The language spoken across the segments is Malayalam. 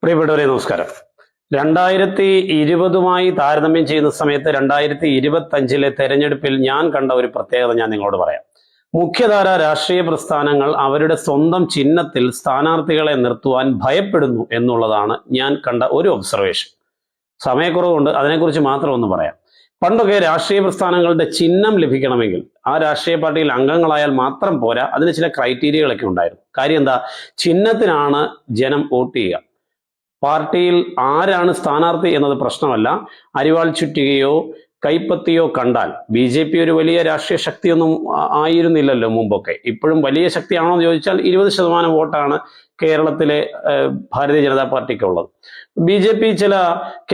പ്രിയപ്പെട്ടവരെ നമസ്കാരം. 2020 താരതമ്യം ചെയ്യുന്ന സമയത്ത് 2025 തെരഞ്ഞെടുപ്പിൽ ഞാൻ കണ്ട ഒരു പ്രത്യേകത ഞാൻ നിങ്ങളോട് പറയാം. മുഖ്യധാര രാഷ്ട്രീയ പ്രസ്ഥാനങ്ങൾ അവരുടെ സ്വന്തം ചിഹ്നത്തിൽ സ്ഥാനാർത്ഥികളെ നിർത്തുവാൻ ഭയപ്പെടുന്നു എന്നുള്ളതാണ് ഞാൻ കണ്ട ഒരു ഒബ്സർവേഷൻ. സമയക്കുറവുകൊണ്ട് അതിനെക്കുറിച്ച് മാത്രം ഒന്ന് പറയാം. പണ്ടൊക്കെ രാഷ്ട്രീയ പ്രസ്ഥാനങ്ങളുടെ ചിഹ്നം ലഭിക്കണമെങ്കിൽ ആ രാഷ്ട്രീയ പാർട്ടിയിൽ അംഗങ്ങളായാൽ മാത്രം പോരാ, അതിന് ചില ക്രൈറ്റീരിയകളൊക്കെ ഉണ്ടായിരുന്നു. കാര്യം എന്താ? ചിഹ്നത്തിനാണ് ജനം വോട്ട് ചെയ്യുക. പാർട്ടിയിൽ ആരാണ് സ്ഥാനാർത്ഥി എന്നത് പ്രശ്നമല്ല. അരിവാൾ ചുറ്റികയോ കൈപ്പത്തിയോ കണ്ടാൽ BJP ഒരു വലിയ രാഷ്ട്രീയ ശക്തിയൊന്നും ആയിരുന്നില്ലല്ലോ മുമ്പൊക്കെ. ഇപ്പോഴും വലിയ ശക്തിയാണോ എന്ന് ചോദിച്ചാൽ 20% വോട്ടാണ് കേരളത്തിലെ ഭാരതീയ ജനതാ പാർട്ടിക്കുള്ളത്. BJP ചില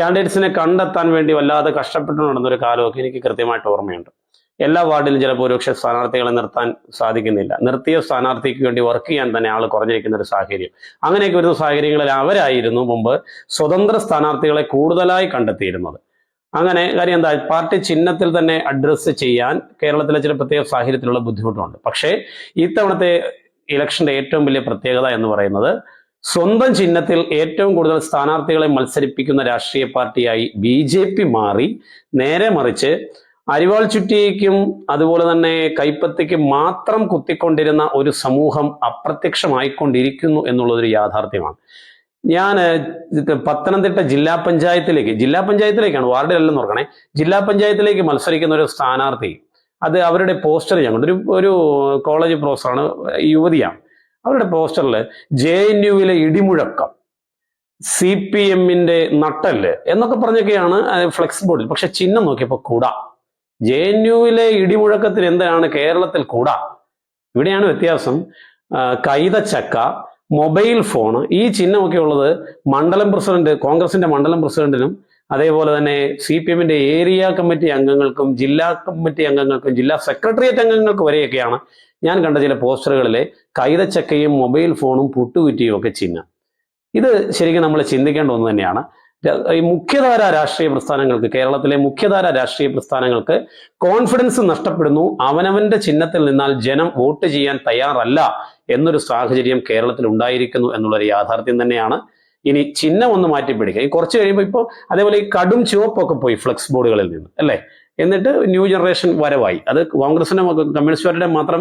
കാൻഡിഡേറ്റ്സിനെ കണ്ടെത്താൻ വേണ്ടി വല്ലാതെ കഷ്ടപ്പെട്ടു നടന്നൊരു കാലമൊക്കെ എനിക്ക് കൃത്യമായിട്ട് ഓർമ്മയുണ്ട്. എല്ലാ വാർഡിലും ചില ഭൂരിപക്ഷ സ്ഥാനാർത്ഥികളെ നിർത്താൻ സാധിക്കുന്നില്ല. നിർത്തിയ സ്ഥാനാർത്ഥിക്ക് വേണ്ടി വർക്ക് ചെയ്യാൻ തന്നെ ആൾ കുറഞ്ഞിരിക്കുന്ന ഒരു സാഹചര്യം. അങ്ങനെയൊക്കെ വരുന്ന സാഹചര്യങ്ങളിൽ അവരായിരുന്നു മുമ്പ് സ്വതന്ത്ര സ്ഥാനാർത്ഥികളെ കൂടുതലായി കണ്ടെത്തിയിരുന്നത്. അങ്ങനെ കാര്യം എന്താ? പാർട്ടി ചിഹ്നത്തിൽ തന്നെ അഡ്രസ്സ് ചെയ്യാൻ കേരളത്തിലെ ചില പ്രത്യേക സാഹചര്യത്തിലുള്ള ബുദ്ധിമുട്ടുണ്ട്. പക്ഷേ ഇത്തവണത്തെ ഇലക്ഷന്റെ ഏറ്റവും വലിയ പ്രത്യേകത എന്ന് പറയുന്നത് സ്വന്തം ചിഹ്നത്തിൽ ഏറ്റവും കൂടുതൽ സ്ഥാനാർത്ഥികളെ മത്സരിപ്പിക്കുന്ന രാഷ്ട്രീയ പാർട്ടിയായി BJP മാറി. നേരെ മറിച്ച് അരിവാൾ ചുറ്റിയേക്കും അതുപോലെ തന്നെ കൈപ്പത്തിക്കും മാത്രം കുത്തിക്കൊണ്ടിരുന്ന ഒരു സമൂഹം അപ്രത്യക്ഷമായിക്കൊണ്ടിരിക്കുന്നു എന്നുള്ളതൊരു യാഥാർത്ഥ്യമാണ്. ഞാൻ പത്തനംതിട്ട ജില്ലാ പഞ്ചായത്തിലേക്കാണ്, വാർഡിലെല്ലാം നോക്കണേ, ജില്ലാ പഞ്ചായത്തിലേക്ക് മത്സരിക്കുന്ന ഒരു സ്ഥാനാർത്ഥി, അത് അവരുടെ പോസ്റ്റർ ഞാൻ കണ്ടു. ഒരു കോളേജ് പ്രൊഫസറാണ്, യുവതിയാണ്. അവരുടെ പോസ്റ്ററിൽ JNUവിലെ ഇടിമുഴക്കം, CPMന്റെ നട്ടല് എന്നൊക്കെ പറഞ്ഞൊക്കെയാണ് ഫ്ലെക്സ് ബോർഡിൽ. പക്ഷെ ചിഹ്നം നോക്കിയപ്പോൾ കൂടാ. JNUവിലെ ഇടിമുഴക്കത്തിന് എന്താണ് കേരളത്തിൽ കൂടാ? ഇവിടെയാണ് വ്യത്യാസം. കൈതച്ചക്ക, മൊബൈൽ ഫോൺ, ഈ ചിഹ്നമൊക്കെ ഉള്ളത് മണ്ഡലം പ്രസിഡന്റ്, കോൺഗ്രസിന്റെ മണ്ഡലം പ്രസിഡന്റിനും അതേപോലെ തന്നെ CPMന്റെ ഏരിയ കമ്മിറ്റി അംഗങ്ങൾക്കും ജില്ലാ കമ്മിറ്റി അംഗങ്ങൾക്കും ജില്ലാ സെക്രട്ടേറിയറ്റ് അംഗങ്ങൾക്ക് വരെയൊക്കെയാണ് ഞാൻ കണ്ട ചില പോസ്റ്ററുകളിലെ കൈതച്ചക്കയും മൊബൈൽ ഫോണും പുട്ടുകുറ്റിയും ഒക്കെ ചിഹ്നം. ഇത് ശരിക്കും നമ്മൾ ചിന്തിക്കേണ്ട ഒന്ന് തന്നെയാണ്. ഈ മുഖ്യധാര രാഷ്ട്രീയ പ്രസ്ഥാനങ്ങൾക്ക്, കേരളത്തിലെ മുഖ്യധാര രാഷ്ട്രീയ പ്രസ്ഥാനങ്ങൾക്ക് കോൺഫിഡൻസ് നഷ്ടപ്പെടുന്നു. അവനവന്റെ ചിഹ്നത്തിൽ നിന്നാൽ ജനം വോട്ട് ചെയ്യാൻ തയ്യാറല്ല എന്നൊരു സാഹചര്യം കേരളത്തിൽ ഉണ്ടായിരിക്കുന്നു എന്നുള്ളൊരു യാഥാർത്ഥ്യം തന്നെയാണ്. ഇനി ചിഹ്നം ഒന്ന് മാറ്റിപ്പിടിക്കുക. ഈ കുറച്ച് കഴിയുമ്പോൾ ഇപ്പോൾ അതേപോലെ ഈ കടും ചുവപ്പൊക്കെ പോയി ഫ്ലെക്സ് ബോർഡുകളിൽ നിന്ന്, അല്ലേ? എന്നിട്ട് ന്യൂ ജനറേഷൻ വരവായി. അത് കോൺഗ്രസിന്റെ കമ്മ്യൂണിസ്റ്റുകാരുടെ മാത്രം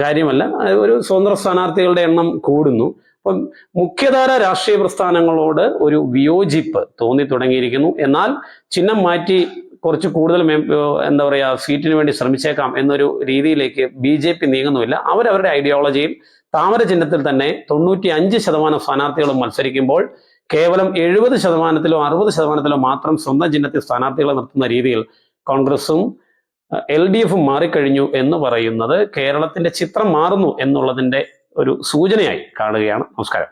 കാര്യമല്ല, ഒരു സ്വതന്ത്ര സ്ഥാനാർത്ഥികളുടെ എണ്ണം കൂടുന്നു. അപ്പം മുഖ്യധാര രാഷ്ട്രീയ പ്രസ്ഥാനങ്ങളോട് ഒരു വിയോജിപ്പ് തോന്നി തുടങ്ങിയിരിക്കുന്നു. എന്നാൽ ചിഹ്നം മാറ്റി കുറച്ച് കൂടുതൽ എന്താ പറയുക, സീറ്റിന് വേണ്ടി ശ്രമിച്ചേക്കാം എന്നൊരു രീതിയിലേക്ക് BJP നീങ്ങുന്നുമില്ല. അവരവരുടെ ഐഡിയോളജിയും താമര ചിഹ്നത്തിൽ തന്നെ 95% സ്ഥാനാർത്ഥികളും മത്സരിക്കുമ്പോൾ കേവലം 70%-ലോ 60%-ലോ മാത്രം സ്വന്തം ചിഹ്നത്തിൽ സ്ഥാനാർത്ഥികളെ നിർത്തുന്ന രീതിയിൽ കോൺഗ്രസും LDFും മാറിക്കഴിഞ്ഞു എന്ന് പറയുന്നത് കേരളത്തിന്റെ ചിത്രം മാറുന്നു എന്നുള്ളതിന്റെ ഒരു സൂചനയായി കാണുകയാണ്. നമസ്കാരം.